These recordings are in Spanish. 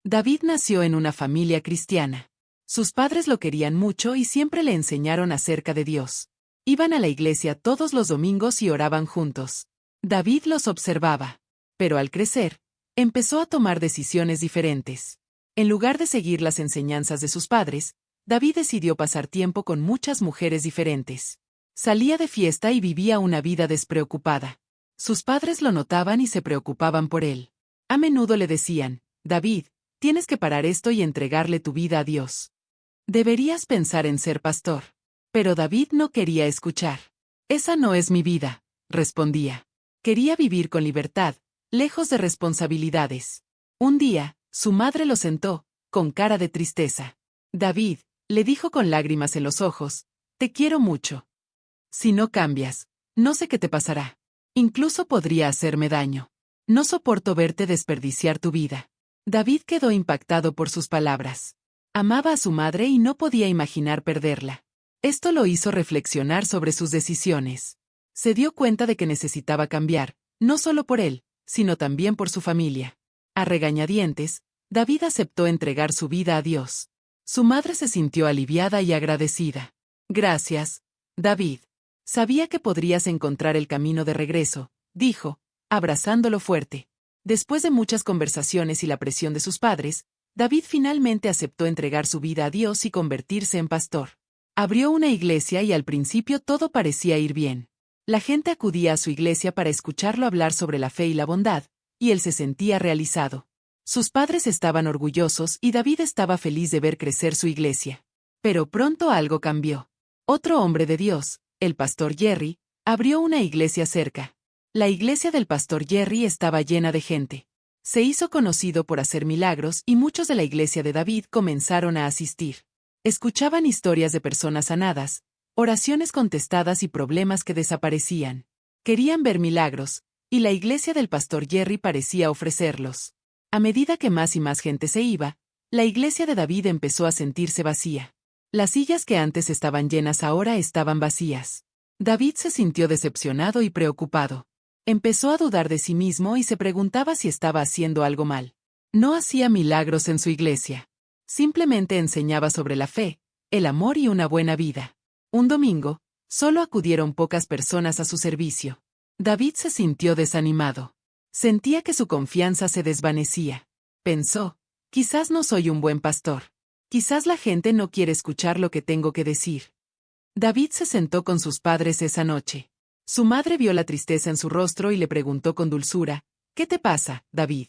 David nació en una familia cristiana. Sus padres lo querían mucho y siempre le enseñaron acerca de Dios. Iban a la iglesia todos los domingos y oraban juntos. David los observaba. Pero al crecer, empezó a tomar decisiones diferentes. En lugar de seguir las enseñanzas de sus padres, David decidió pasar tiempo con muchas mujeres diferentes. Salía de fiesta y vivía una vida despreocupada. Sus padres lo notaban y se preocupaban por él. A menudo le decían: David, tienes que parar esto y entregarle tu vida a Dios. Deberías pensar en ser pastor. Pero David no quería escuchar. Esa no es mi vida, respondía. Quería vivir con libertad, lejos de responsabilidades. Un día, su madre lo sentó, con cara de tristeza. David, le dijo con lágrimas en los ojos, te quiero mucho. Si no cambias, no sé qué te pasará. Incluso podría hacerme daño. No soporto verte desperdiciar tu vida. David quedó impactado por sus palabras. Amaba a su madre y no podía imaginar perderla. Esto lo hizo reflexionar sobre sus decisiones. Se dio cuenta de que necesitaba cambiar, no solo por él, sino también por su familia. A regañadientes, David aceptó entregar su vida a Dios. Su madre se sintió aliviada y agradecida. Gracias, David. Sabía que podrías encontrar el camino de regreso, dijo, abrazándolo fuerte. Después de muchas conversaciones y la presión de sus padres, David finalmente aceptó entregar su vida a Dios y convertirse en pastor. Abrió una iglesia y al principio todo parecía ir bien. La gente acudía a su iglesia para escucharlo hablar sobre la fe y la bondad, y él se sentía realizado. Sus padres estaban orgullosos y David estaba feliz de ver crecer su iglesia. Pero pronto algo cambió. Otro hombre de Dios, el pastor Jerry, abrió una iglesia cerca. La iglesia del pastor Jerry estaba llena de gente. Se hizo conocido por hacer milagros y muchos de la iglesia de David comenzaron a asistir. Escuchaban historias de personas sanadas, oraciones contestadas y problemas que desaparecían. Querían ver milagros, y la iglesia del pastor Jerry parecía ofrecerlos. A medida que más y más gente se iba, la iglesia de David empezó a sentirse vacía. Las sillas que antes estaban llenas ahora estaban vacías. David se sintió decepcionado y preocupado. Empezó a dudar de sí mismo y se preguntaba si estaba haciendo algo mal. No hacía milagros en su iglesia. Simplemente enseñaba sobre la fe, el amor y una buena vida. Un domingo, solo acudieron pocas personas a su servicio. David se sintió desanimado. Sentía que su confianza se desvanecía. Pensó, quizás no soy un buen pastor. Quizás la gente no quiere escuchar lo que tengo que decir. David se sentó con sus padres esa noche. Su madre vio la tristeza en su rostro y le preguntó con dulzura, ¿qué te pasa, David?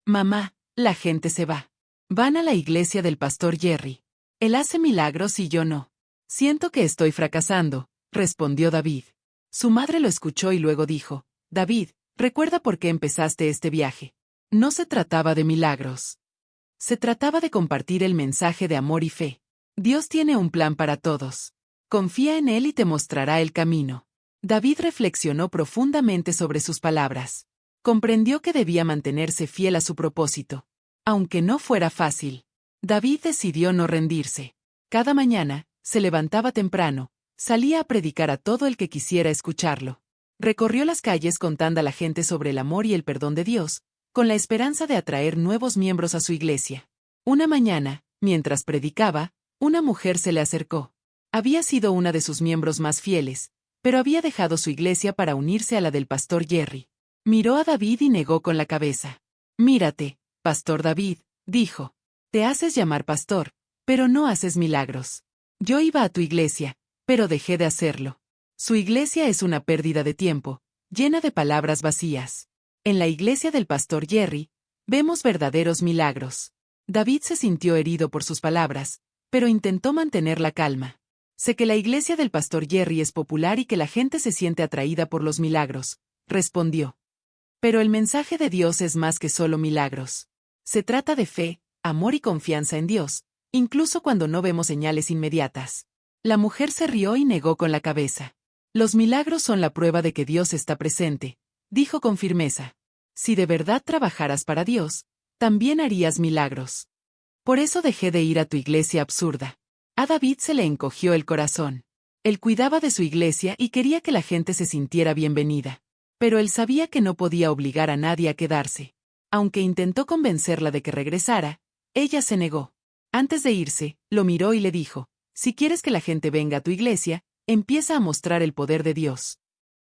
Mamá, la gente se va. Van a la iglesia del pastor Jerry. Él hace milagros y yo no. Siento que estoy fracasando, respondió David. Su madre lo escuchó y luego dijo, David, recuerda por qué empezaste este viaje. No se trataba de milagros. Se trataba de compartir el mensaje de amor y fe. Dios tiene un plan para todos. Confía en Él y te mostrará el camino. David reflexionó profundamente sobre sus palabras. Comprendió que debía mantenerse fiel a su propósito. Aunque no fuera fácil, David decidió no rendirse. Cada mañana, se levantaba temprano, salía a predicar a todo el que quisiera escucharlo. Recorrió las calles contando a la gente sobre el amor y el perdón de Dios, con la esperanza de atraer nuevos miembros a su iglesia. Una mañana, mientras predicaba, una mujer se le acercó. Había sido una de sus miembros más fieles, pero había dejado su iglesia para unirse a la del pastor Jerry. Miró a David y negó con la cabeza. Mírate, pastor David, dijo. Te haces llamar pastor, pero no haces milagros. Yo iba a tu iglesia, pero dejé de hacerlo. Su iglesia es una pérdida de tiempo, llena de palabras vacías. En la iglesia del pastor Jerry, vemos verdaderos milagros. David se sintió herido por sus palabras, pero intentó mantener la calma. Sé que la iglesia del pastor Jerry es popular y que la gente se siente atraída por los milagros, respondió. Pero el mensaje de Dios es más que solo milagros. Se trata de fe, amor y confianza en Dios, incluso cuando no vemos señales inmediatas. La mujer se rió y negó con la cabeza. Los milagros son la prueba de que Dios está presente, dijo con firmeza. Si de verdad trabajaras para Dios, también harías milagros. Por eso dejé de ir a tu iglesia absurda. A David se le encogió el corazón. Él cuidaba de su iglesia y quería que la gente se sintiera bienvenida. Pero él sabía que no podía obligar a nadie a quedarse. Aunque intentó convencerla de que regresara, Ella se negó. Antes de irse, lo miró y le dijo, si quieres que la gente venga a tu iglesia, empieza a mostrar el poder de Dios.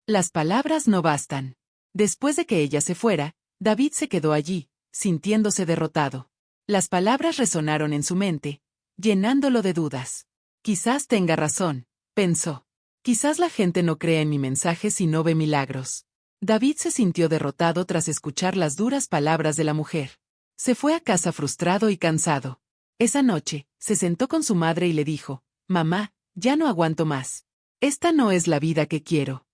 Las palabras no bastan. Después de que ella se fuera, David se quedó allí, sintiéndose derrotado. Las palabras resonaron en su mente, llenándolo de dudas. Quizás tenga razón, pensó. Quizás la gente no crea en mi mensaje si no ve milagros. David se sintió derrotado tras escuchar las duras palabras de la mujer. Se fue a casa frustrado y cansado. Esa noche, se sentó con su madre y le dijo, «Mamá, ya no aguanto más. Esta no es la vida que quiero.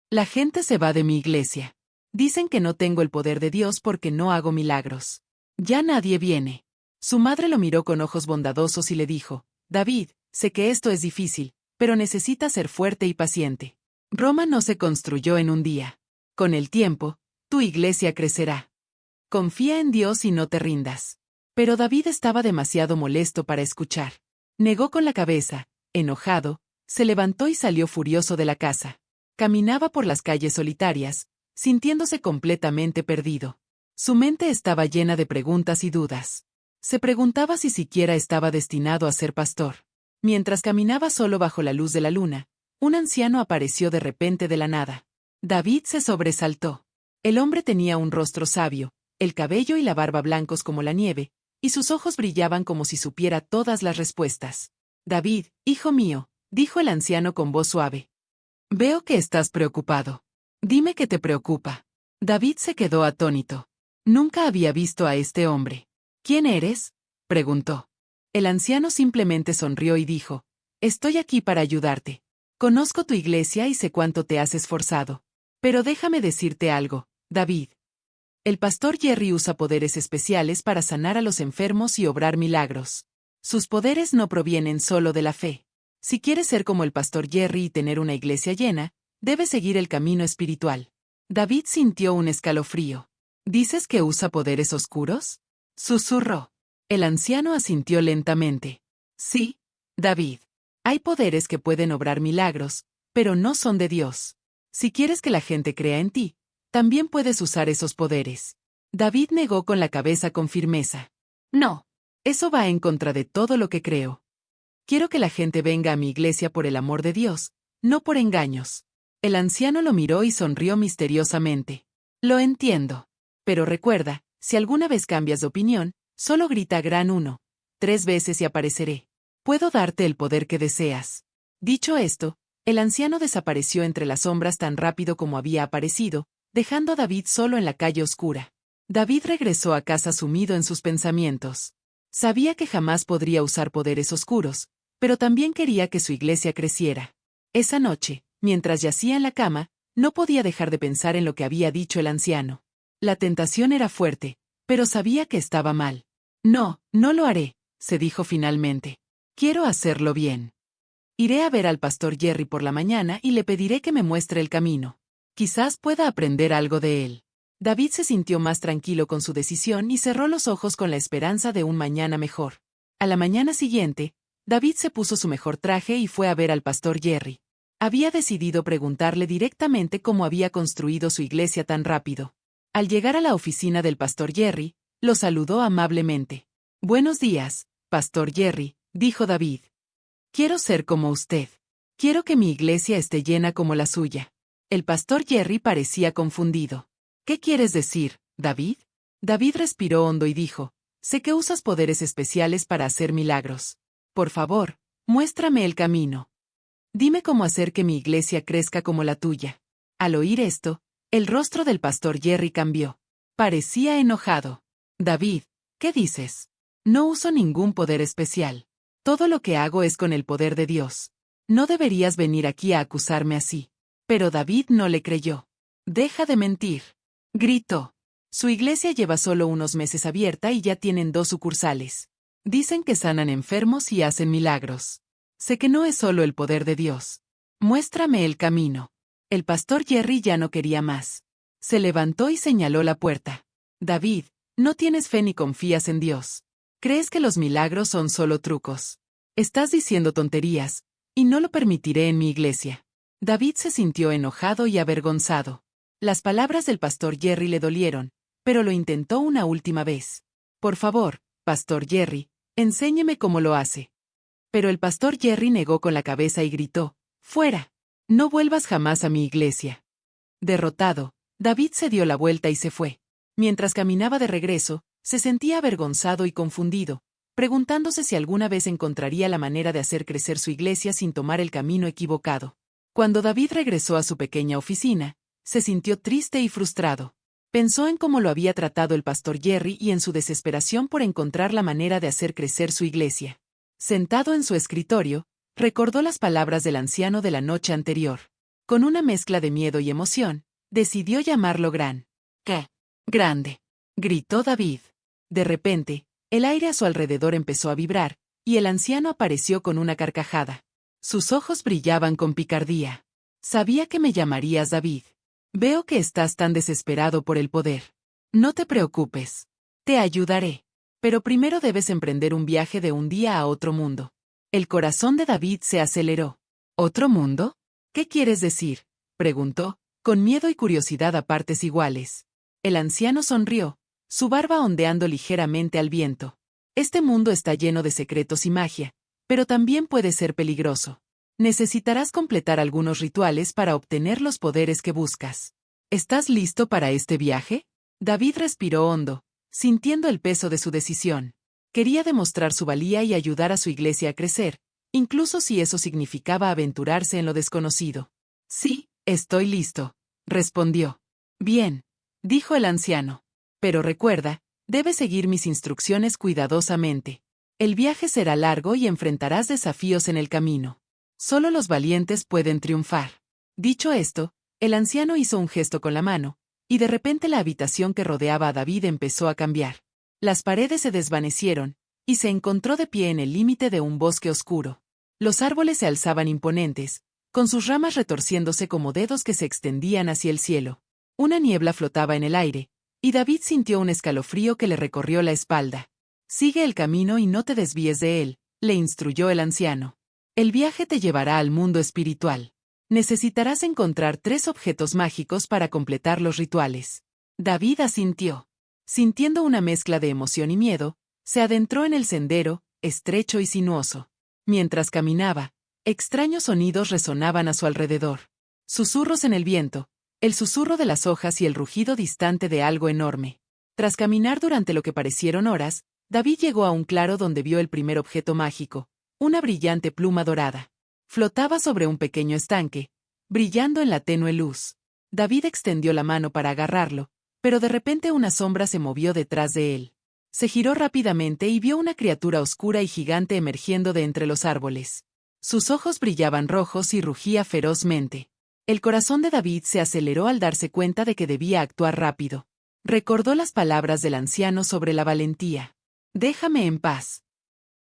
La gente se va de mi iglesia. Dicen que no tengo el poder de Dios porque no hago milagros. Ya nadie viene». Su madre lo miró con ojos bondadosos y le dijo, «David, sé que esto es difícil, pero necesitas ser fuerte y paciente. Roma no se construyó en un día. Con el tiempo, tu iglesia crecerá. Confía en Dios y no te rindas». Pero David estaba demasiado molesto para escuchar. Negó con la cabeza, enojado, se levantó y salió furioso de la casa. Caminaba por las calles solitarias, sintiéndose completamente perdido. Su mente estaba llena de preguntas y dudas. Se preguntaba si siquiera estaba destinado a ser pastor. Mientras caminaba solo bajo la luz de la luna, un anciano apareció de repente de la nada. David se sobresaltó. El hombre tenía un rostro sabio, el cabello y la barba blancos como la nieve, y sus ojos brillaban como si supiera todas las respuestas. «David, hijo mío», dijo el anciano con voz suave. «Veo que estás preocupado. Dime qué te preocupa». David se quedó atónito. Nunca había visto a este hombre. «¿Quién eres?», preguntó. El anciano simplemente sonrió y dijo, «Estoy aquí para ayudarte. Conozco tu iglesia y sé cuánto te has esforzado. Pero déjame decirte algo, David. El pastor Jerry usa poderes especiales para sanar a los enfermos y obrar milagros. Sus poderes no provienen solo de la fe. Si quieres ser como el pastor Jerry y tener una iglesia llena, debes seguir el camino espiritual». David sintió un escalofrío. «¿Dices que usa poderes oscuros?», susurró. El anciano asintió lentamente. «Sí, David. Hay poderes que pueden obrar milagros, pero no son de Dios. Si quieres que la gente crea en ti, también puedes usar esos poderes». David negó con la cabeza con firmeza. «No. Eso va en contra de todo lo que creo. Quiero que la gente venga a mi iglesia por el amor de Dios, no por engaños». El anciano lo miró y sonrió misteriosamente. «Lo entiendo. Pero recuerda, si alguna vez cambias de opinión, solo grita gran 1, 3 veces y apareceré. Puedo darte el poder que deseas». Dicho esto, el anciano desapareció entre las sombras tan rápido como había aparecido, dejando a David solo en la calle oscura. David regresó a casa sumido en sus pensamientos. Sabía que jamás podría usar poderes oscuros, pero también quería que su iglesia creciera. Esa noche, mientras yacía en la cama, no podía dejar de pensar en lo que había dicho el anciano. La tentación era fuerte, pero sabía que estaba mal. «No, no lo haré», se dijo finalmente. «Quiero hacerlo bien. Iré a ver al pastor Jerry por la mañana y le pediré que me muestre el camino. Quizás pueda aprender algo de él». David se sintió más tranquilo con su decisión y cerró los ojos con la esperanza de un mañana mejor. A la mañana siguiente, David se puso su mejor traje y fue a ver al pastor Jerry. Había decidido preguntarle directamente cómo había construido su iglesia tan rápido. Al llegar a la oficina del pastor Jerry, lo saludó amablemente. «Buenos días, pastor Jerry», dijo David. «Quiero ser como usted. Quiero que mi iglesia esté llena como la suya». El pastor Jerry parecía confundido. «¿Qué quieres decir, David?». David respiró hondo y dijo, «Sé que usas poderes especiales para hacer milagros. Por favor, muéstrame el camino. Dime cómo hacer que mi iglesia crezca como la tuya». Al oír esto, el rostro del pastor Jerry cambió. Parecía enojado. «David, ¿qué dices? No uso ningún poder especial. Todo lo que hago es con el poder de Dios. No deberías venir aquí a acusarme así». Pero David no le creyó. «Deja de mentir», gritó. «Su iglesia lleva solo unos meses abierta y ya tienen 2 sucursales. Dicen que sanan enfermos y hacen milagros. Sé que no es solo el poder de Dios. Muéstrame el camino». El pastor Jerry ya no quería más. Se levantó y señaló la puerta. «David, no tienes fe ni confías en Dios. Crees que los milagros son solo trucos. Estás diciendo tonterías, y no lo permitiré en mi iglesia». David se sintió enojado y avergonzado. Las palabras del pastor Jerry le dolieron, pero lo intentó una última vez. «Por favor, Pastor Jerry, enséñeme cómo lo hace. Pero el pastor Jerry negó con la cabeza y gritó, «¡Fuera! No vuelvas jamás a mi iglesia». Derrotado, David se dio la vuelta y se fue. Mientras caminaba de regreso, se sentía avergonzado y confundido, preguntándose si alguna vez encontraría la manera de hacer crecer su iglesia sin tomar el camino equivocado. Cuando David regresó a su pequeña oficina, se sintió triste y frustrado. Pensó en cómo lo había tratado el pastor Jerry y en su desesperación por encontrar la manera de hacer crecer su iglesia. Sentado en su escritorio, recordó las palabras del anciano de la noche anterior. Con una mezcla de miedo y emoción, decidió llamarlo Gran. «¿Qué? Grande», gritó David. De repente, el aire a su alrededor empezó a vibrar, y el anciano apareció con una carcajada. Sus ojos brillaban con picardía. «Sabía que me llamarías David. Veo que estás tan desesperado por el poder. No te preocupes. Te ayudaré. Pero primero debes emprender un viaje de un día a otro mundo». El corazón de David se aceleró. «¿Otro mundo? ¿Qué quieres decir?», preguntó, con miedo y curiosidad a partes iguales. El anciano sonrió, su barba ondeando ligeramente al viento. «Este mundo está lleno de secretos y magia, pero también puede ser peligroso. Necesitarás completar algunos rituales para obtener los poderes que buscas. ¿Estás listo para este viaje?». David respiró hondo, sintiendo el peso de su decisión. Quería demostrar su valía y ayudar a su iglesia a crecer, incluso si eso significaba aventurarse en lo desconocido. «Sí, estoy listo», respondió. «Bien», dijo el anciano. «Pero recuerda, debes seguir mis instrucciones cuidadosamente. El viaje será largo y enfrentarás desafíos en el camino. Solo los valientes pueden triunfar». Dicho esto, el anciano hizo un gesto con la mano, y de repente la habitación que rodeaba a David empezó a cambiar. Las paredes se desvanecieron, y se encontró de pie en el límite de un bosque oscuro. Los árboles se alzaban imponentes, con sus ramas retorciéndose como dedos que se extendían hacia el cielo. Una niebla flotaba en el aire, y David sintió un escalofrío que le recorrió la espalda. «Sigue el camino y no te desvíes de él», le instruyó el anciano. «El viaje te llevará al mundo espiritual. Necesitarás encontrar 3 objetos mágicos para completar los rituales». David asintió. Sintiendo una mezcla de emoción y miedo, se adentró en el sendero, estrecho y sinuoso. Mientras caminaba, extraños sonidos resonaban a su alrededor. Susurros en el viento, el susurro de las hojas y el rugido distante de algo enorme. Tras caminar durante lo que parecieron horas, David llegó a un claro donde vio el primer objeto mágico, una brillante pluma dorada. Flotaba sobre un pequeño estanque, brillando en la tenue luz. David extendió la mano para agarrarlo, pero de repente una sombra se movió detrás de él. Se giró rápidamente y vio una criatura oscura y gigante emergiendo de entre los árboles. Sus ojos brillaban rojos y rugía ferozmente. El corazón de David se aceleró al darse cuenta de que debía actuar rápido. Recordó las palabras del anciano sobre la valentía. «Déjame en paz»,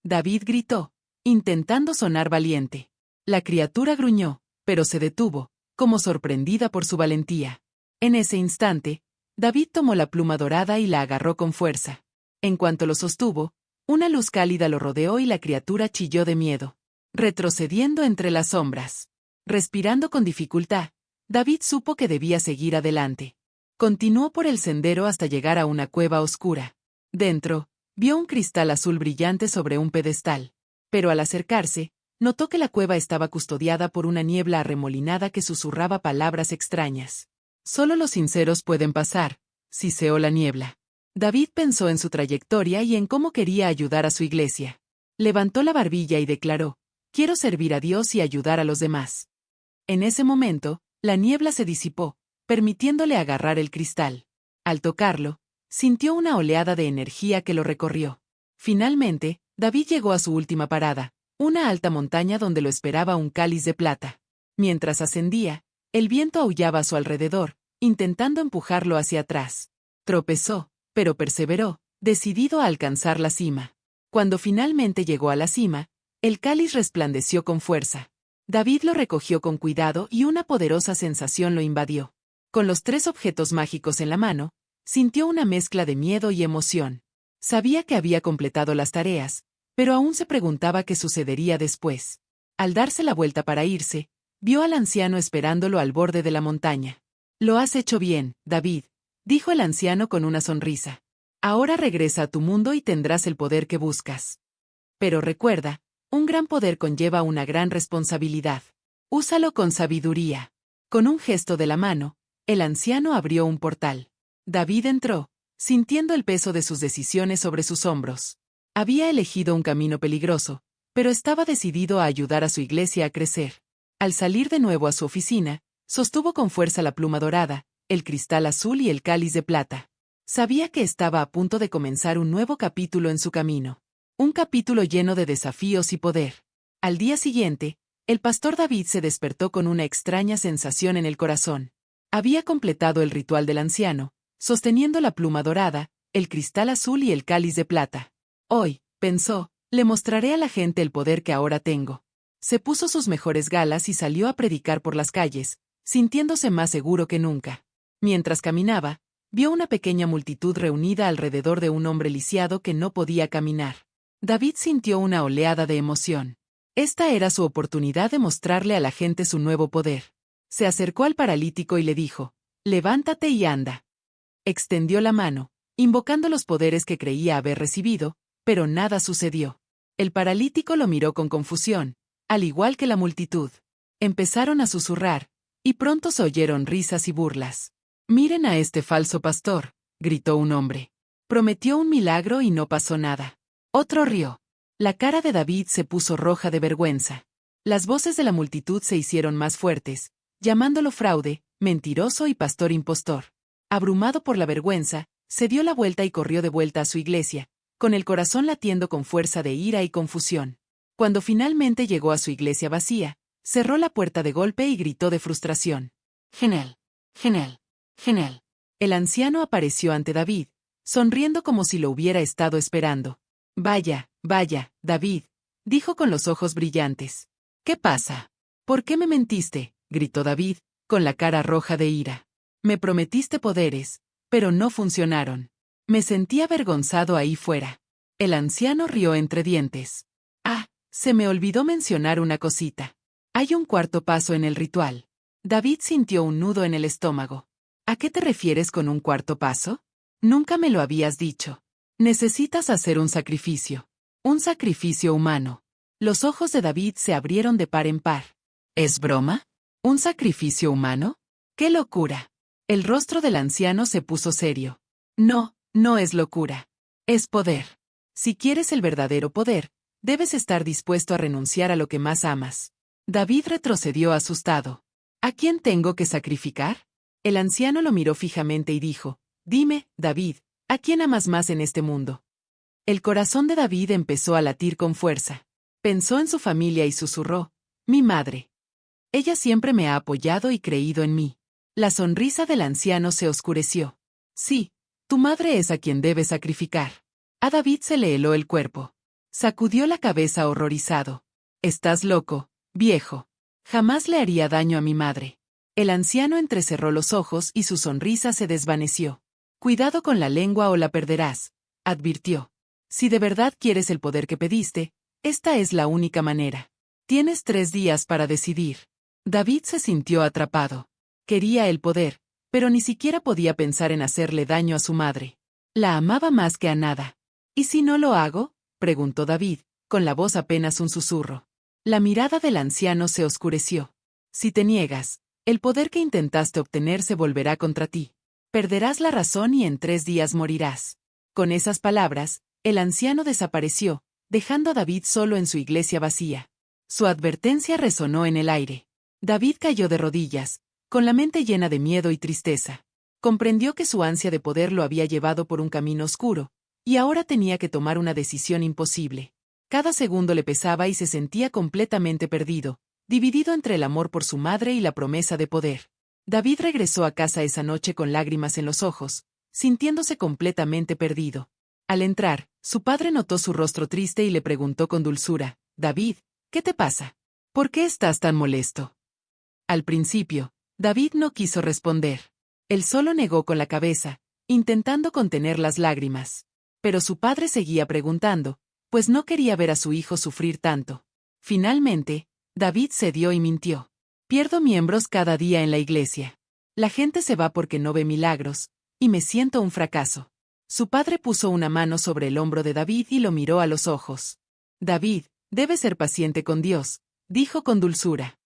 David gritó, intentando sonar valiente. La criatura gruñó, pero se detuvo, como sorprendida por su valentía. En ese instante, David tomó la pluma dorada y la agarró con fuerza. En cuanto lo sostuvo, una luz cálida lo rodeó y la criatura chilló de miedo, retrocediendo entre las sombras. Respirando con dificultad, David supo que debía seguir adelante. Continuó por el sendero hasta llegar a una cueva oscura. Dentro, vio un cristal azul brillante sobre un pedestal. Pero al acercarse, notó que la cueva estaba custodiada por una niebla arremolinada que susurraba palabras extrañas. «Solo los sinceros pueden pasar», siseó la niebla. David pensó en su trayectoria y en cómo quería ayudar a su iglesia. Levantó la barbilla y declaró: «Quiero servir a Dios y ayudar a los demás». En ese momento, la niebla se disipó, permitiéndole agarrar el cristal. Al tocarlo, sintió una oleada de energía que lo recorrió. Finalmente, David llegó a su última parada, una alta montaña donde lo esperaba un cáliz de plata. Mientras ascendía, el viento aullaba a su alrededor, intentando empujarlo hacia atrás. Tropezó, pero perseveró, decidido a alcanzar la cima. Cuando finalmente llegó a la cima, el cáliz resplandeció con fuerza. David lo recogió con cuidado y una poderosa sensación lo invadió. Con los 3 objetos mágicos en la mano, sintió una mezcla de miedo y emoción. Sabía que había completado las tareas, pero aún se preguntaba qué sucedería después. Al darse la vuelta para irse, vio al anciano esperándolo al borde de la montaña. «Lo has hecho bien, David», dijo el anciano con una sonrisa. Ahora regresa a tu mundo y tendrás el poder que buscas. Pero recuerda, un gran poder conlleva una gran responsabilidad. Úsalo con sabiduría. Con un gesto de la mano, el anciano abrió un portal. David entró, sintiendo el peso de sus decisiones sobre sus hombros. Había elegido un camino peligroso, pero estaba decidido a ayudar a su iglesia a crecer. Al salir de nuevo a su oficina, sostuvo con fuerza la pluma dorada, el cristal azul y el cáliz de plata. Sabía que estaba a punto de comenzar un nuevo capítulo en su camino. Un capítulo lleno de desafíos y poder. Al día siguiente, el pastor David se despertó con una extraña sensación en el corazón. Había completado el ritual del anciano, sosteniendo la pluma dorada, el cristal azul y el cáliz de plata. Hoy, pensó, le mostraré a la gente el poder que ahora tengo. Se puso sus mejores galas y salió a predicar por las calles, sintiéndose más seguro que nunca. Mientras caminaba, vio una pequeña multitud reunida alrededor de un hombre lisiado que no podía caminar. David sintió una oleada de emoción. Esta era su oportunidad de mostrarle a la gente su nuevo poder. Se acercó al paralítico y le dijo, «Levántate y anda». Extendió la mano, invocando los poderes que creía haber recibido, pero nada sucedió. El paralítico lo miró con confusión, al igual que la multitud. Empezaron a susurrar, y pronto se oyeron risas y burlas. «Miren a este falso pastor», gritó un hombre. «Prometió un milagro y no pasó nada». Otro rió. La cara de David se puso roja de vergüenza. Las voces de la multitud se hicieron más fuertes, llamándolo fraude, mentiroso y pastor impostor. Abrumado por la vergüenza, se dio la vuelta y corrió de vuelta a su iglesia, con el corazón latiendo con fuerza de ira y confusión. Cuando finalmente llegó a su iglesia vacía, cerró la puerta de golpe y gritó de frustración. «Genial, genial, genial». El anciano apareció ante David, sonriendo como si lo hubiera estado esperando. «Vaya, vaya, David», dijo con los ojos brillantes. «¿Qué pasa? ¿Por qué me mentiste?», gritó David, con la cara roja de ira. «Me prometiste poderes, pero no funcionaron. Me sentí avergonzado ahí fuera». El anciano rió entre dientes. «Ah, se me olvidó mencionar una cosita. Hay un cuarto paso en el ritual». David sintió un nudo en el estómago. «¿A qué te refieres con un cuarto paso? Nunca me lo habías dicho». «Necesitas hacer un sacrificio. Un sacrificio humano». Los ojos de David se abrieron de par en par. ¿Es broma? ¿Un sacrificio humano? ¡Qué locura! El rostro del anciano se puso serio. No, no es locura. Es poder. Si quieres el verdadero poder, debes estar dispuesto a renunciar a lo que más amas. David retrocedió asustado. ¿A quién tengo que sacrificar? El anciano lo miró fijamente y dijo, «Dime, David, ¿a quién amas más en este mundo?». El corazón de David empezó a latir con fuerza. Pensó en su familia y susurró, «Mi madre. Ella siempre me ha apoyado y creído en mí». La sonrisa del anciano se oscureció. «Sí, tu madre es a quien debes sacrificar». A David se le heló el cuerpo. Sacudió la cabeza horrorizado. «Estás loco, viejo. Jamás le haría daño a mi madre». El anciano entrecerró los ojos y su sonrisa se desvaneció. «Cuidado con la lengua o la perderás», advirtió. «Si de verdad quieres el poder que pediste, esta es la única manera. Tienes 3 días para decidir». David se sintió atrapado. Quería el poder, pero ni siquiera podía pensar en hacerle daño a su madre. La amaba más que a nada. «¿Y si no lo hago?», preguntó David, con la voz apenas un susurro. La mirada del anciano se oscureció. «Si te niegas, el poder que intentaste obtener se volverá contra ti. Perderás la razón y en 3 días morirás». Con esas palabras, el anciano desapareció, dejando a David solo en su iglesia vacía. Su advertencia resonó en el aire. David cayó de rodillas, con la mente llena de miedo y tristeza. Comprendió que su ansia de poder lo había llevado por un camino oscuro, y ahora tenía que tomar una decisión imposible. Cada segundo le pesaba y se sentía completamente perdido, dividido entre el amor por su madre y la promesa de poder. David regresó a casa esa noche con lágrimas en los ojos, sintiéndose completamente perdido. Al entrar, su padre notó su rostro triste y le preguntó con dulzura, «David, ¿qué te pasa? ¿Por qué estás tan molesto?». Al principio, David no quiso responder. Él solo negó con la cabeza, intentando contener las lágrimas. Pero su padre seguía preguntando, pues no quería ver a su hijo sufrir tanto. Finalmente, David cedió y mintió. «Pierdo miembros cada día en la iglesia. La gente se va porque no ve milagros, y me siento un fracaso». Su padre puso una mano sobre el hombro de David y lo miró a los ojos. David, debes ser paciente con Dios, dijo con dulzura.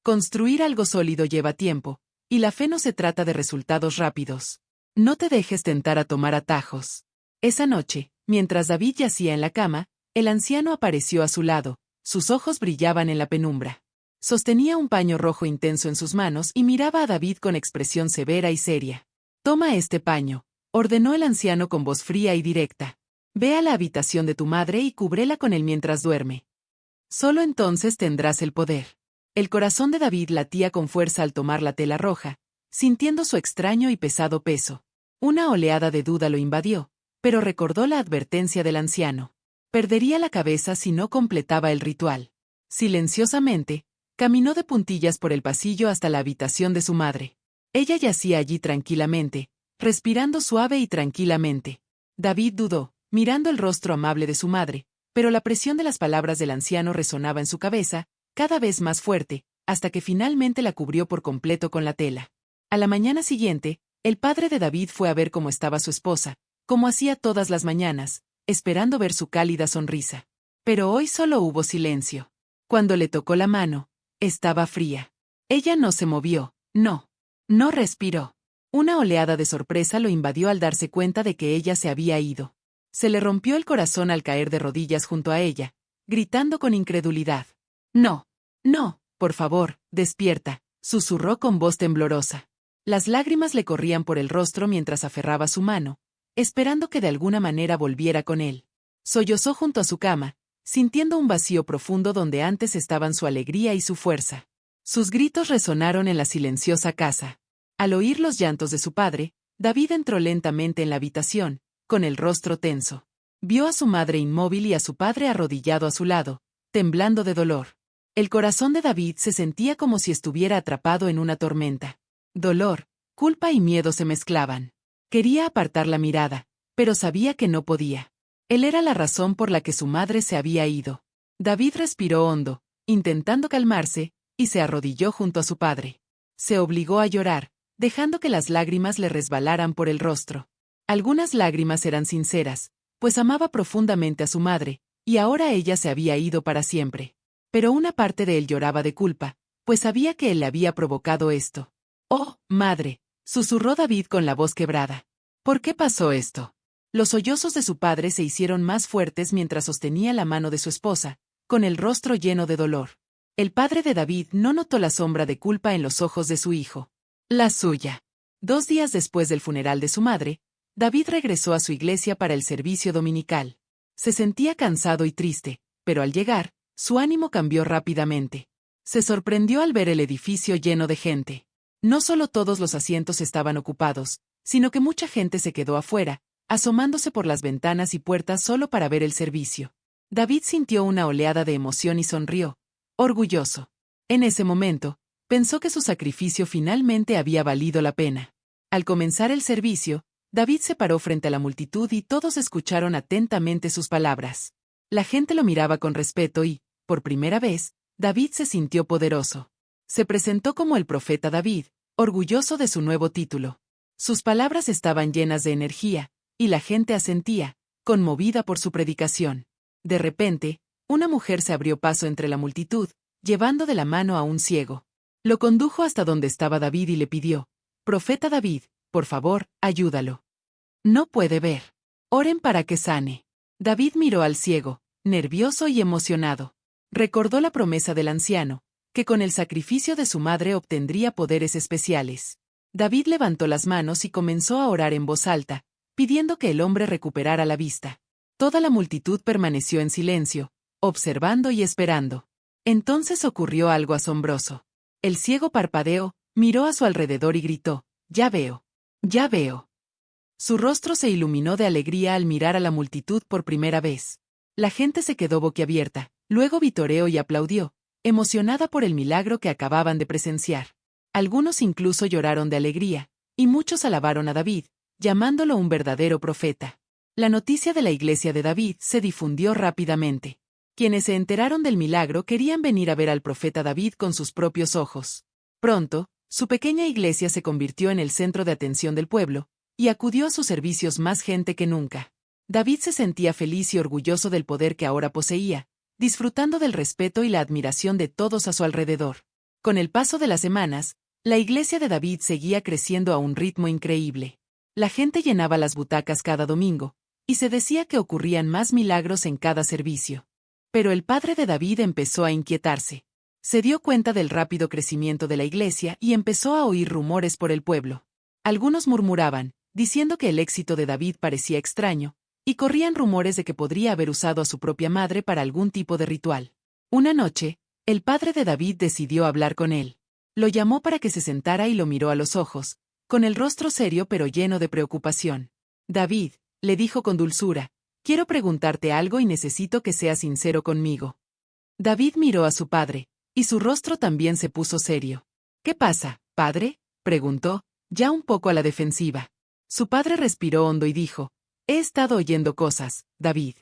Construir algo sólido lleva tiempo, y la fe no se trata de resultados rápidos. No te dejes tentar a tomar atajos. Esa noche, mientras David yacía en la cama, el anciano apareció a su lado, sus ojos brillaban en la penumbra. Sostenía un paño rojo intenso en sus manos y miraba a David con expresión severa y seria. Toma este paño, ordenó el anciano con voz fría y directa. Ve a la habitación de tu madre y cúbrela con él mientras duerme. Solo entonces tendrás el poder. El corazón de David latía con fuerza al tomar la tela roja, sintiendo su extraño y pesado peso. Una oleada de duda lo invadió, pero recordó la advertencia del anciano. Perdería la cabeza si no completaba el ritual. Silenciosamente, caminó de puntillas por el pasillo hasta la habitación de su madre. Ella yacía allí tranquilamente, respirando suave y tranquilamente. David dudó, mirando el rostro amable de su madre, pero la presión de las palabras del anciano resonaba en su cabeza, cada vez más fuerte, hasta que finalmente la cubrió por completo con la tela. A la mañana siguiente, el padre de David fue a ver cómo estaba su esposa, como hacía todas las mañanas, esperando ver su cálida sonrisa. Pero hoy solo hubo silencio. Cuando le tocó la mano, estaba fría. Ella no se movió, no respiró. Una oleada de sorpresa lo invadió al darse cuenta de que ella se había ido. Se le rompió el corazón al caer de rodillas junto a ella, gritando con incredulidad. No, por favor, despierta, susurró con voz temblorosa. Las lágrimas le corrían por el rostro mientras aferraba su mano, esperando que de alguna manera volviera con él. Sollozó junto a su cama, sintiendo un vacío profundo donde antes estaban su alegría y su fuerza. Sus gritos resonaron en la silenciosa casa. Al oír los llantos de su padre, David entró lentamente en la habitación, con el rostro tenso. Vio a su madre inmóvil y a su padre arrodillado a su lado, temblando de dolor. El corazón de David se sentía como si estuviera atrapado en una tormenta. Dolor, culpa y miedo se mezclaban. Quería apartar la mirada, pero sabía que no podía. Él era la razón por la que su madre se había ido. David respiró hondo, intentando calmarse, y se arrodilló junto a su padre. Se obligó a llorar, dejando que las lágrimas le resbalaran por el rostro. Algunas lágrimas eran sinceras, pues amaba profundamente a su madre, y ahora ella se había ido para siempre. Pero una parte de él lloraba de culpa, pues sabía que él le había provocado esto. «Oh, madre», susurró David con la voz quebrada. «¿Por qué pasó esto?» Los sollozos de su padre se hicieron más fuertes mientras sostenía la mano de su esposa, con el rostro lleno de dolor. El padre de David no notó la sombra de culpa en los ojos de su hijo. La suya. 2 días después del funeral de su madre, David regresó a su iglesia para el servicio dominical. Se sentía cansado y triste, pero al llegar, su ánimo cambió rápidamente. Se sorprendió al ver el edificio lleno de gente. No solo todos los asientos estaban ocupados, sino que mucha gente se quedó afuera, asomándose por las ventanas y puertas solo para ver el servicio. David sintió una oleada de emoción y sonrió, orgulloso. En ese momento, pensó que su sacrificio finalmente había valido la pena. Al comenzar el servicio, David se paró frente a la multitud y todos escucharon atentamente sus palabras. La gente lo miraba con respeto y, por primera vez, David se sintió poderoso. Se presentó como el profeta David, orgulloso de su nuevo título. Sus palabras estaban llenas de energía, y la gente asentía, conmovida por su predicación. De repente, una mujer se abrió paso entre la multitud, llevando de la mano a un ciego. Lo condujo hasta donde estaba David y le pidió: «Profeta David, por favor, ayúdalo. No puede ver. Oren para que sane». David miró al ciego, nervioso y emocionado. Recordó la promesa del anciano, que con el sacrificio de su madre obtendría poderes especiales. David levantó las manos y comenzó a orar en voz alta, pidiendo que el hombre recuperara la vista. Toda la multitud permaneció en silencio, observando y esperando. Entonces ocurrió algo asombroso. El ciego parpadeó, miró a su alrededor y gritó: «Ya veo. Ya veo». Su rostro se iluminó de alegría al mirar a la multitud por primera vez. La gente se quedó boquiabierta, luego vitoreó y aplaudió, emocionada por el milagro que acababan de presenciar. Algunos incluso lloraron de alegría, y muchos alabaron a David, llamándolo un verdadero profeta. La noticia de la iglesia de David se difundió rápidamente. Quienes se enteraron del milagro querían venir a ver al profeta David con sus propios ojos. Pronto, su pequeña iglesia se convirtió en el centro de atención del pueblo, y acudió a sus servicios más gente que nunca. David se sentía feliz y orgulloso del poder que ahora poseía, disfrutando del respeto y la admiración de todos a su alrededor. Con el paso de las semanas, la iglesia de David seguía creciendo a un ritmo increíble. La gente llenaba las butacas cada domingo, y se decía que ocurrían más milagros en cada servicio. Pero el padre de David empezó a inquietarse. Se dio cuenta del rápido crecimiento de la iglesia y empezó a oír rumores por el pueblo. Algunos murmuraban, diciendo que el éxito de David parecía extraño, y corrían rumores de que podría haber usado a su propia madre para algún tipo de ritual. Una noche, el padre de David decidió hablar con él. Lo llamó para que se sentara y lo miró a los ojos, con el rostro serio pero lleno de preocupación. David, le dijo con dulzura, quiero preguntarte algo y necesito que seas sincero conmigo. David miró a su padre, y su rostro también se puso serio. ¿Qué pasa, padre?, preguntó, ya un poco a la defensiva. Su padre respiró hondo y dijo, he estado oyendo cosas, David.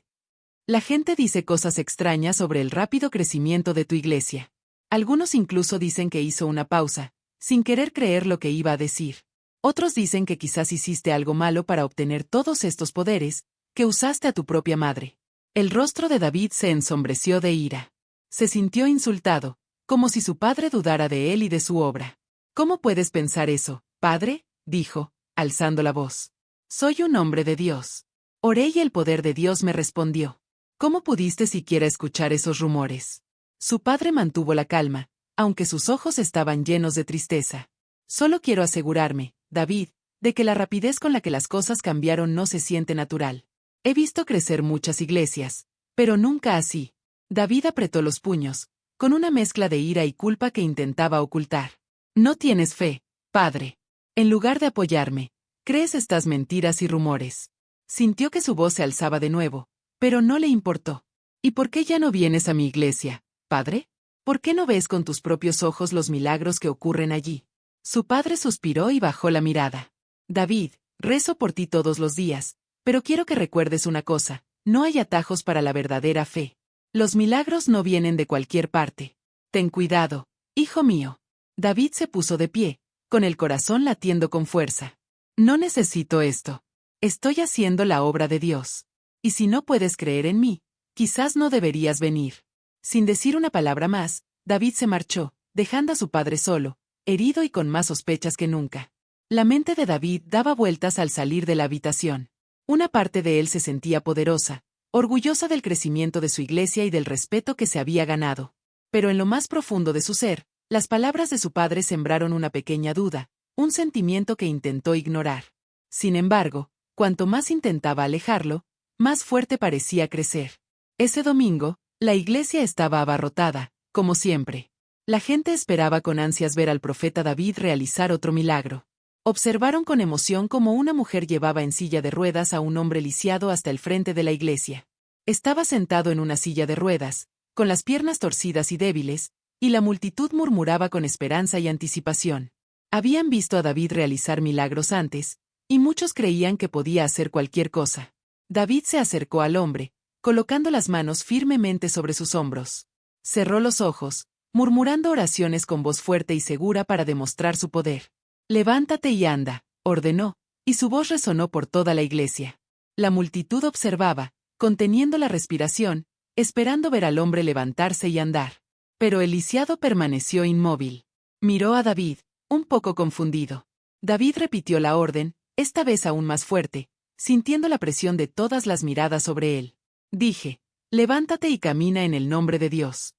La gente dice cosas extrañas sobre el rápido crecimiento de tu iglesia. Algunos incluso dicen que hizo una pausa, sin querer creer lo que iba a decir. Otros dicen que quizás hiciste algo malo para obtener todos estos poderes, que usaste a tu propia madre. El rostro de David se ensombreció de ira. Se sintió insultado, como si su padre dudara de él y de su obra. ¿Cómo puedes pensar eso, padre?, dijo, alzando la voz. Soy un hombre de Dios. Oré y el poder de Dios me respondió. ¿Cómo pudiste siquiera escuchar esos rumores? Su padre mantuvo la calma, aunque sus ojos estaban llenos de tristeza. Solo quiero asegurarme, David, de que la rapidez con la que las cosas cambiaron no se siente natural. He visto crecer muchas iglesias, pero nunca así. David apretó los puños, con una mezcla de ira y culpa que intentaba ocultar. No tienes fe, padre. En lugar de apoyarme, crees estas mentiras y rumores. Sintió que su voz se alzaba de nuevo, pero no le importó. ¿Y por qué ya no vienes a mi iglesia, padre? ¿Por qué no ves con tus propios ojos los milagros que ocurren allí? Su padre suspiró y bajó la mirada. David, rezo por ti todos los días, pero quiero que recuerdes una cosa, no hay atajos para la verdadera fe. Los milagros no vienen de cualquier parte. Ten cuidado, hijo mío. David se puso de pie, con el corazón latiendo con fuerza. No necesito esto. Estoy haciendo la obra de Dios. Y si no puedes creer en mí, quizás no deberías venir. Sin decir una palabra más, David se marchó, dejando a su padre solo, herido y con más sospechas que nunca. La mente de David daba vueltas al salir de la habitación. Una parte de él se sentía poderosa, orgullosa del crecimiento de su iglesia y del respeto que se había ganado. Pero en lo más profundo de su ser, las palabras de su padre sembraron una pequeña duda, un sentimiento que intentó ignorar. Sin embargo, cuanto más intentaba alejarlo, más fuerte parecía crecer. Ese domingo, la iglesia estaba abarrotada, como siempre. La gente esperaba con ansias ver al profeta David realizar otro milagro. Observaron con emoción cómo una mujer llevaba en silla de ruedas a un hombre lisiado hasta el frente de la iglesia. Estaba sentado en una silla de ruedas, con las piernas torcidas y débiles, y la multitud murmuraba con esperanza y anticipación. Habían visto a David realizar milagros antes, y muchos creían que podía hacer cualquier cosa. David se acercó al hombre, colocando las manos firmemente sobre sus hombros. Cerró los ojos, murmurando oraciones con voz fuerte y segura para demostrar su poder. Levántate y anda, ordenó, y su voz resonó por toda la iglesia. La multitud observaba, conteniendo la respiración, esperando ver al hombre levantarse y andar. Pero el lisiado permaneció inmóvil. Miró a David, un poco confundido. David repitió la orden, esta vez aún más fuerte, sintiendo la presión de todas las miradas sobre él. Dije, levántate y camina en el nombre de Dios.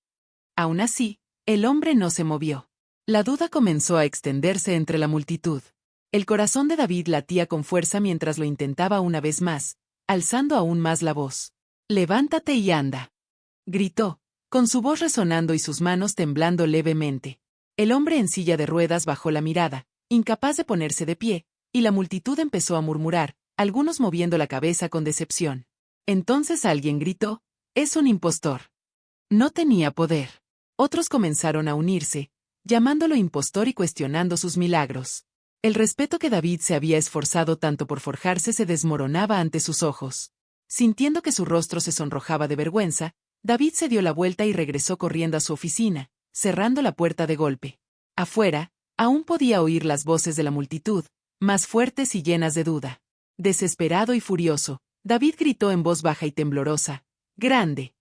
Aún así, el hombre no se movió. La duda comenzó a extenderse entre la multitud. El corazón de David latía con fuerza mientras lo intentaba una vez más, alzando aún más la voz. Levántate y anda. Gritó, con su voz resonando y sus manos temblando levemente. El hombre en silla de ruedas bajó la mirada, incapaz de ponerse de pie, y la multitud empezó a murmurar, algunos moviendo la cabeza con decepción. Entonces alguien gritó, es un impostor. No tenía poder. Otros comenzaron a unirse, llamándolo impostor y cuestionando sus milagros. El respeto que David se había esforzado tanto por forjarse se desmoronaba ante sus ojos. Sintiendo que su rostro se sonrojaba de vergüenza, David se dio la vuelta y regresó corriendo a su oficina, cerrando la puerta de golpe. Afuera, aún podía oír las voces de la multitud, más fuertes y llenas de duda. Desesperado y furioso, David gritó en voz baja y temblorosa: ¡Grande!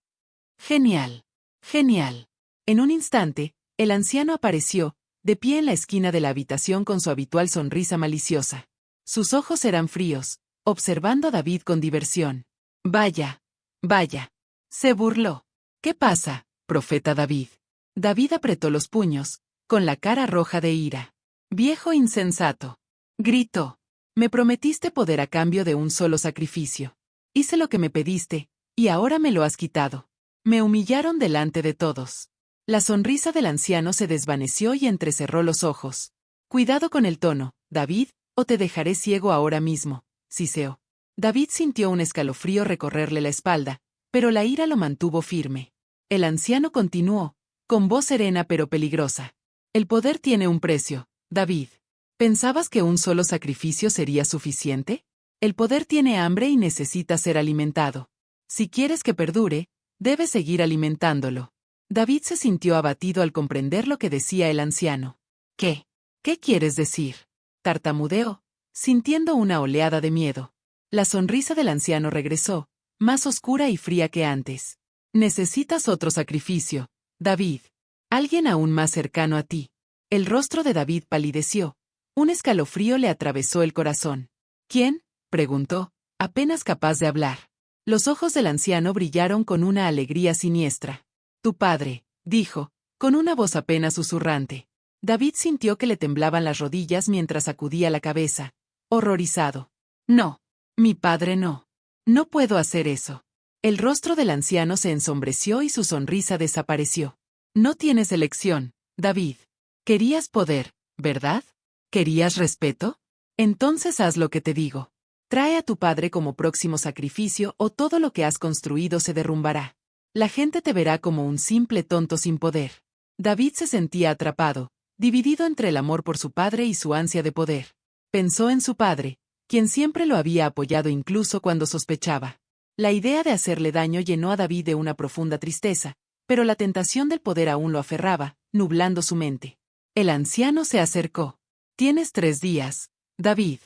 ¡Genial! ¡Genial! En un instante, el anciano apareció, de pie en la esquina de la habitación con su habitual sonrisa maliciosa. Sus ojos eran fríos, observando a David con diversión. Vaya, vaya. Se burló. ¿Qué pasa, profeta David? David apretó los puños, con la cara roja de ira. Viejo insensato. Gritó. Me prometiste poder a cambio de un solo sacrificio. Hice lo que me pediste, y ahora me lo has quitado. Me humillaron delante de todos. La sonrisa del anciano se desvaneció y entrecerró los ojos. Cuidado con el tono, David, o te dejaré ciego ahora mismo, siseó. David sintió un escalofrío recorrerle la espalda, pero la ira lo mantuvo firme. El anciano continuó, con voz serena pero peligrosa. El poder tiene un precio, David. ¿Pensabas que un solo sacrificio sería suficiente? El poder tiene hambre y necesita ser alimentado. Si quieres que perdure, debes seguir alimentándolo. David se sintió abatido al comprender lo que decía el anciano. ¿Qué? ¿Qué quieres decir? Tartamudeó, sintiendo una oleada de miedo. La sonrisa del anciano regresó, más oscura y fría que antes. Necesitas otro sacrificio, David. Alguien aún más cercano a ti. El rostro de David palideció. Un escalofrío le atravesó el corazón. ¿Quién? Preguntó, apenas capaz de hablar. Los ojos del anciano brillaron con una alegría siniestra. Tu padre, dijo, con una voz apenas susurrante. David sintió que le temblaban las rodillas mientras sacudía la cabeza, horrorizado. No, mi padre no. No puedo hacer eso. El rostro del anciano se ensombreció y su sonrisa desapareció. No tienes elección, David. Querías poder, ¿verdad? ¿Querías respeto? Entonces haz lo que te digo. Trae a tu padre como próximo sacrificio o todo lo que has construido se derrumbará. La gente te verá como un simple tonto sin poder. David se sentía atrapado, dividido entre el amor por su padre y su ansia de poder. Pensó en su padre, quien siempre lo había apoyado incluso cuando sospechaba. La idea de hacerle daño llenó a David de una profunda tristeza, pero la tentación del poder aún lo aferraba, nublando su mente. El anciano se acercó. Tienes 3 días, David.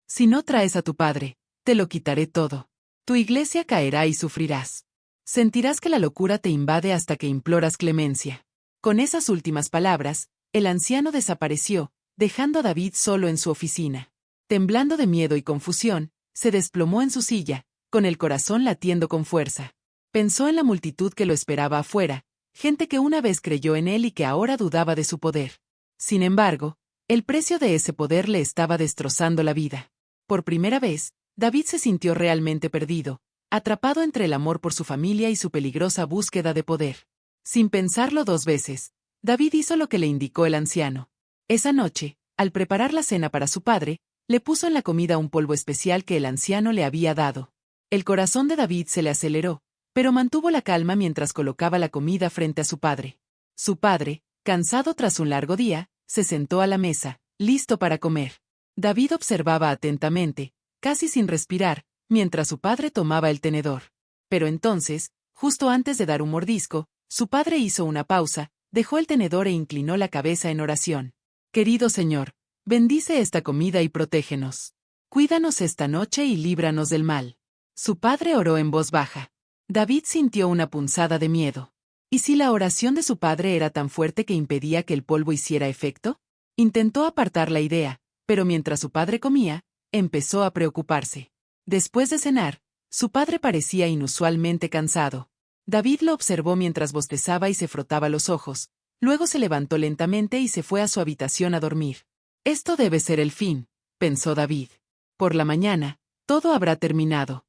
Si no traes a tu padre, te lo quitaré todo. Tu iglesia caerá y sufrirás. Sentirás que la locura te invade hasta que imploras clemencia. Con esas últimas palabras, el anciano desapareció, dejando a David solo en su oficina. Temblando de miedo y confusión, se desplomó en su silla, con el corazón latiendo con fuerza. Pensó en la multitud que lo esperaba afuera, gente que una vez creyó en él y que ahora dudaba de su poder. Sin embargo, el precio de ese poder le estaba destrozando la vida. Por primera vez, David se sintió realmente perdido, atrapado entre el amor por su familia y su peligrosa búsqueda de poder. Sin pensarlo 2 veces, David hizo lo que le indicó el anciano. Esa noche, al preparar la cena para su padre, le puso en la comida un polvo especial que el anciano le había dado. El corazón de David se le aceleró, pero mantuvo la calma mientras colocaba la comida frente a su padre. Su padre, cansado tras un largo día, se sentó a la mesa, listo para comer. David observaba atentamente, casi sin respirar, mientras su padre tomaba el tenedor. Pero entonces, justo antes de dar un mordisco, su padre hizo una pausa, dejó el tenedor e inclinó la cabeza en oración. Querido Señor, bendice esta comida y protégenos. Cuídanos esta noche y líbranos del mal. Su padre oró en voz baja. David sintió una punzada de miedo. ¿Y si la oración de su padre era tan fuerte que impedía que el polvo hiciera efecto? Intentó apartar la idea, pero mientras su padre comía, empezó a preocuparse. Después de cenar, su padre parecía inusualmente cansado. David lo observó mientras bostezaba y se frotaba los ojos, luego se levantó lentamente y se fue a su habitación a dormir. Esto debe ser el fin, pensó David. Por la mañana, todo habrá terminado.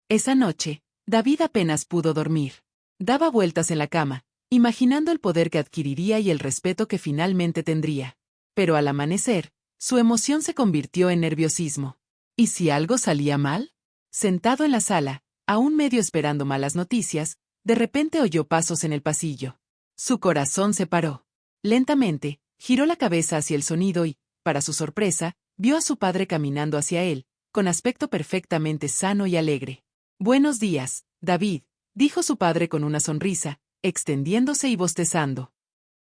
Esa noche, David apenas pudo dormir. Daba vueltas en la cama, imaginando el poder que adquiriría y el respeto que finalmente tendría. Pero al amanecer, su emoción se convirtió en nerviosismo. ¿Y si algo salía mal? Sentado en la sala, aún medio esperando malas noticias, de repente oyó pasos en el pasillo. Su corazón se paró. Lentamente, giró la cabeza hacia el sonido y, para su sorpresa, vio a su padre caminando hacia él, con aspecto perfectamente sano y alegre. Buenos días, David, dijo su padre con una sonrisa, extendiéndose y bostezando.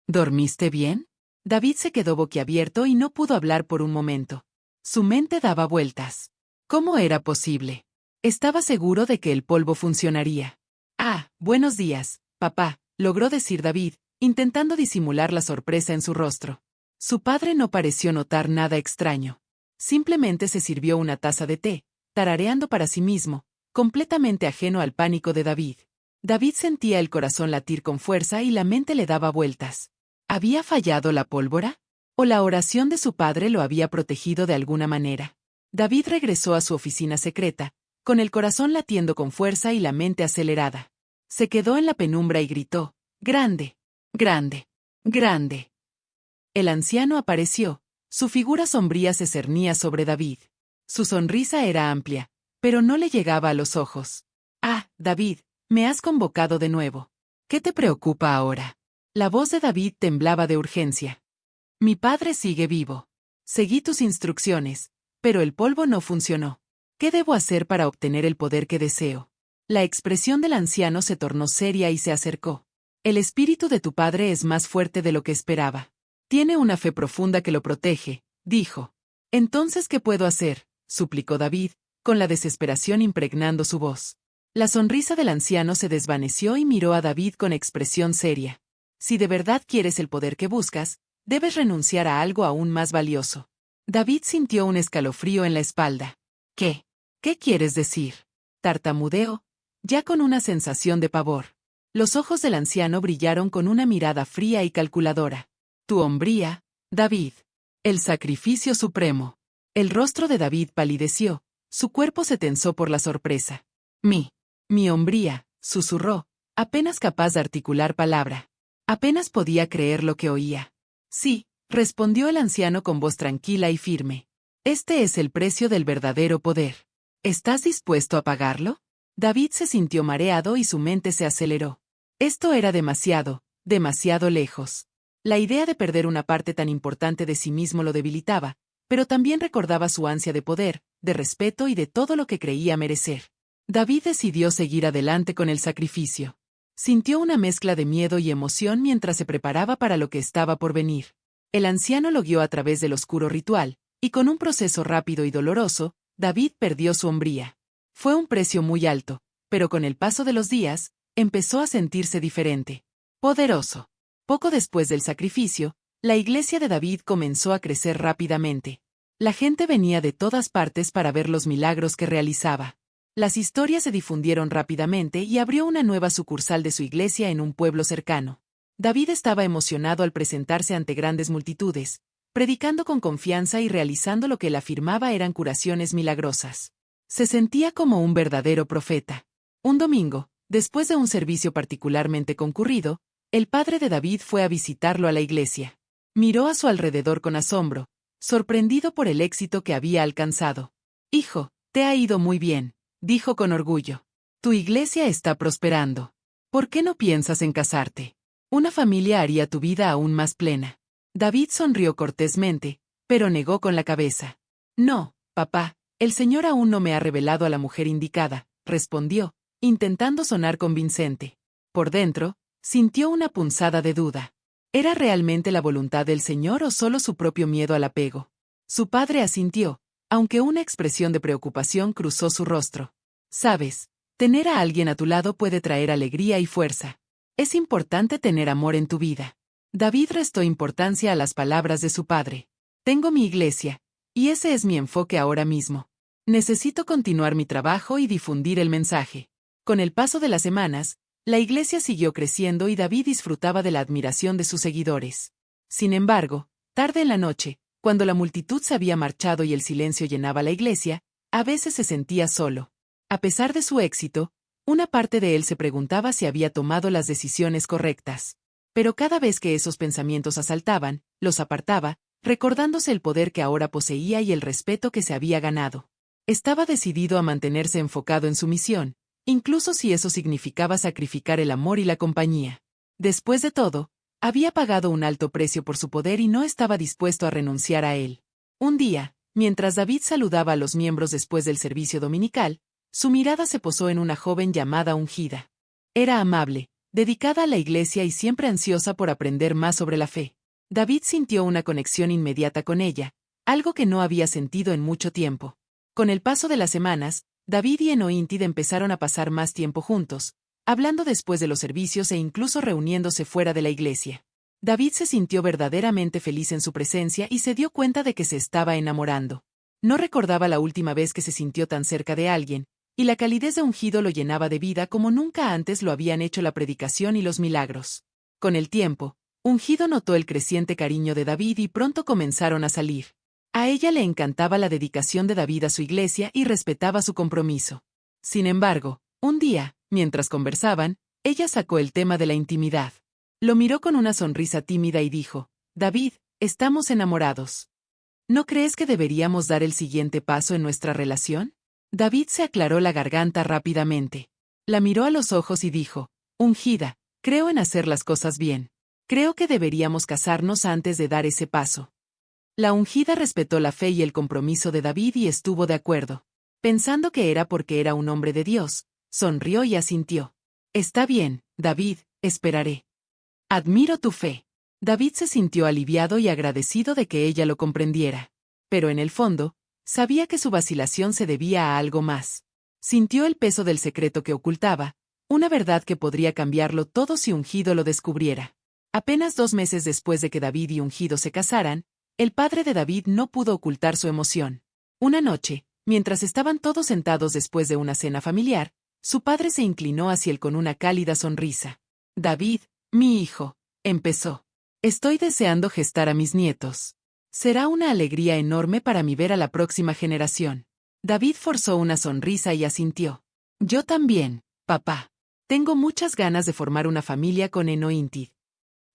¿Dormiste bien? David se quedó boquiabierto y no pudo hablar por un momento. Su mente daba vueltas. ¿Cómo era posible? Estaba seguro de que el polvo funcionaría. Ah, buenos días, papá, logró decir David, intentando disimular la sorpresa en su rostro. Su padre no pareció notar nada extraño. Simplemente se sirvió una taza de té, tarareando para sí mismo, completamente ajeno al pánico de David. David sentía el corazón latir con fuerza y la mente le daba vueltas. ¿Había fallado la pólvora? ¿O la oración de su padre lo había protegido de alguna manera? David regresó a su oficina secreta, con el corazón latiendo con fuerza y la mente acelerada. Se quedó en la penumbra y gritó, «¡Grande! ¡Grande! ¡Grande!». El anciano apareció. Su figura sombría se cernía sobre David. Su sonrisa era amplia, pero no le llegaba a los ojos. «Ah, David, me has convocado de nuevo. ¿Qué te preocupa ahora?». La voz de David temblaba de urgencia. «Mi padre sigue vivo. Seguí tus instrucciones, pero el polvo no funcionó. ¿Qué debo hacer para obtener el poder que deseo?». La expresión del anciano se tornó seria y se acercó. «El espíritu de tu padre es más fuerte de lo que esperaba. Tiene una fe profunda que lo protege», dijo. «Entonces, ¿qué puedo hacer?», suplicó David, con la desesperación impregnando su voz. La sonrisa del anciano se desvaneció y miró a David con expresión seria. «Si de verdad quieres el poder que buscas, debes renunciar a algo aún más valioso». David sintió un escalofrío en la espalda. «¿Qué? ¿Qué quieres decir?», tartamudeó, ya con una sensación de pavor. Los ojos del anciano brillaron con una mirada fría y calculadora. «Tu hombría, David. El sacrificio supremo». El rostro de David palideció, su cuerpo se tensó por la sorpresa. Mi hombría», susurró, apenas capaz de articular palabra. Apenas podía creer lo que oía. «Sí», respondió el anciano con voz tranquila y firme. «Este es el precio del verdadero poder. ¿Estás dispuesto a pagarlo?». David se sintió mareado y su mente se aceleró. Esto era demasiado, demasiado lejos. La idea de perder una parte tan importante de sí mismo lo debilitaba, pero también recordaba su ansia de poder, de respeto y de todo lo que creía merecer. David decidió seguir adelante con el sacrificio. Sintió una mezcla de miedo y emoción mientras se preparaba para lo que estaba por venir. El anciano lo guió a través del oscuro ritual, y con un proceso rápido y doloroso, David perdió su hombría. Fue un precio muy alto, pero con el paso de los días, empezó a sentirse diferente. Poderoso. Poco después del sacrificio, la iglesia de David comenzó a crecer rápidamente. La gente venía de todas partes para ver los milagros que realizaba. Las historias se difundieron rápidamente y abrió una nueva sucursal de su iglesia en un pueblo cercano. David estaba emocionado al presentarse ante grandes multitudes, predicando con confianza y realizando lo que él afirmaba eran curaciones milagrosas. Se sentía como un verdadero profeta. Un domingo, después de un servicio particularmente concurrido, el padre de David fue a visitarlo a la iglesia. Miró a su alrededor con asombro, sorprendido por el éxito que había alcanzado. «Hijo, te ha ido muy bien», dijo con orgullo. «Tu iglesia está prosperando. ¿Por qué no piensas en casarte? Una familia haría tu vida aún más plena». David sonrió cortésmente, pero negó con la cabeza. «No, papá, el Señor aún no me ha revelado a la mujer indicada», respondió, intentando sonar convincente. Por dentro, sintió una punzada de duda. ¿Era realmente la voluntad del Señor o solo su propio miedo al apego? Su padre asintió, aunque una expresión de preocupación cruzó su rostro. «Sabes, tener a alguien a tu lado puede traer alegría y fuerza. Es importante tener amor en tu vida». David restó importancia a las palabras de su padre. «Tengo mi iglesia, y ese es mi enfoque ahora mismo. Necesito continuar mi trabajo y difundir el mensaje». Con el paso de las semanas, la iglesia siguió creciendo y David disfrutaba de la admiración de sus seguidores. Sin embargo, tarde en la noche, cuando la multitud se había marchado y el silencio llenaba la iglesia, a veces se sentía solo. A pesar de su éxito, una parte de él se preguntaba si había tomado las decisiones correctas. Pero cada vez que esos pensamientos asaltaban, los apartaba, recordándose el poder que ahora poseía y el respeto que se había ganado. Estaba decidido a mantenerse enfocado en su misión, incluso si eso significaba sacrificar el amor y la compañía. Después de todo, había pagado un alto precio por su poder y no estaba dispuesto a renunciar a él. Un día, mientras David saludaba a los miembros después del servicio dominical, su mirada se posó en una joven llamada Ungida. Era amable, dedicada a la iglesia y siempre ansiosa por aprender más sobre la fe. David sintió una conexión inmediata con ella, algo que no había sentido en mucho tiempo. Con el paso de las semanas, David y Enointid empezaron a pasar más tiempo juntos, hablando después de los servicios e incluso reuniéndose fuera de la iglesia. David se sintió verdaderamente feliz en su presencia y se dio cuenta de que se estaba enamorando. No recordaba la última vez que se sintió tan cerca de alguien, y la calidez de Ungido lo llenaba de vida como nunca antes lo habían hecho la predicación y los milagros. Con el tiempo, Ungido notó el creciente cariño de David y pronto comenzaron a salir. A ella le encantaba la dedicación de David a su iglesia y respetaba su compromiso. Sin embargo, un día, mientras conversaban, ella sacó el tema de la intimidad. Lo miró con una sonrisa tímida y dijo: David, estamos enamorados. ¿No crees que deberíamos dar el siguiente paso en nuestra relación? David se aclaró la garganta rápidamente. La miró a los ojos y dijo: Ungida, creo en hacer las cosas bien. Creo que deberíamos casarnos antes de dar ese paso. La ungida respetó la fe y el compromiso de David y estuvo de acuerdo. Pensando que era porque era un hombre de Dios, sonrió y asintió. Está bien, David, esperaré. Admiro tu fe. David se sintió aliviado y agradecido de que ella lo comprendiera. Pero en el fondo, sabía que su vacilación se debía a algo más. Sintió el peso del secreto que ocultaba, una verdad que podría cambiarlo todo si Ungido lo descubriera. Apenas 2 meses después de que David y Ungido se casaran, el padre de David no pudo ocultar su emoción. Una noche, mientras estaban todos sentados después de una cena familiar, su padre se inclinó hacia él con una cálida sonrisa. David, mi hijo, empezó. Estoy deseando gestar a mis nietos. Será una alegría enorme para mí ver a la próxima generación. David forzó una sonrisa y asintió. Yo también, papá. Tengo muchas ganas de formar una familia con Enointid.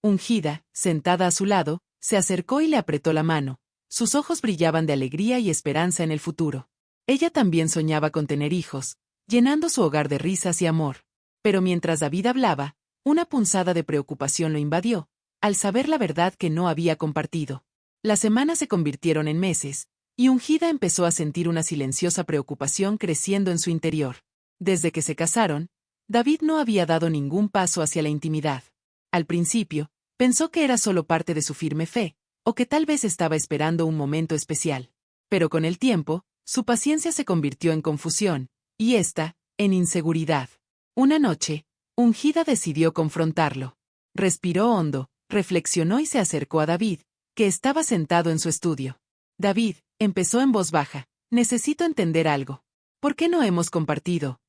Ungida, sentada a su lado, se acercó y le apretó la mano. Sus ojos brillaban de alegría y esperanza en el futuro. Ella también soñaba con tener hijos, llenando su hogar de risas y amor. Pero mientras David hablaba, una punzada de preocupación lo invadió, al saber la verdad que no había compartido. Las semanas se convirtieron en meses, y Ungida empezó a sentir una silenciosa preocupación creciendo en su interior. Desde que se casaron, David no había dado ningún paso hacia la intimidad. Al principio, pensó que era solo parte de su firme fe, o que tal vez estaba esperando un momento especial. Pero con el tiempo, su paciencia se convirtió en confusión, y esta, en inseguridad. Una noche, Ungida decidió confrontarlo. Respiró hondo, reflexionó y se acercó a David, que estaba sentado en su estudio. David, empezó en voz baja, necesito entender algo. ¿Por qué no hemos compartido,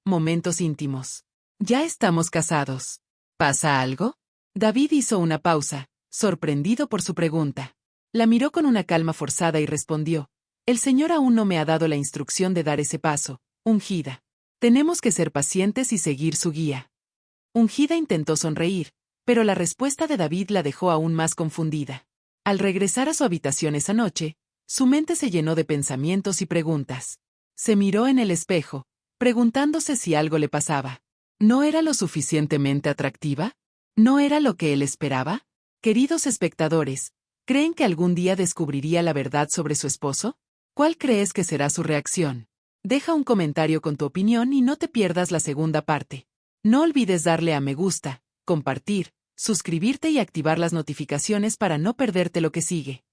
momentos íntimos? Ya estamos casados. ¿Pasa algo? David hizo una pausa, sorprendido por su pregunta. La miró con una calma forzada y respondió: El Señor aún no me ha dado la instrucción de dar ese paso, Ungida. Tenemos que ser pacientes y seguir su guía. Ungida intentó sonreír, pero la respuesta de David la dejó aún más confundida. Al regresar a su habitación esa noche, su mente se llenó de pensamientos y preguntas. Se miró en el espejo, preguntándose si algo le pasaba. ¿No era lo suficientemente atractiva? ¿No era lo que él esperaba? Queridos espectadores, ¿creen que algún día descubriría la verdad sobre su esposo? ¿Cuál crees que será su reacción? Deja un comentario con tu opinión y no te pierdas la segunda parte. No olvides darle a me gusta, compartir, suscribirte y activar las notificaciones para no perderte lo que sigue.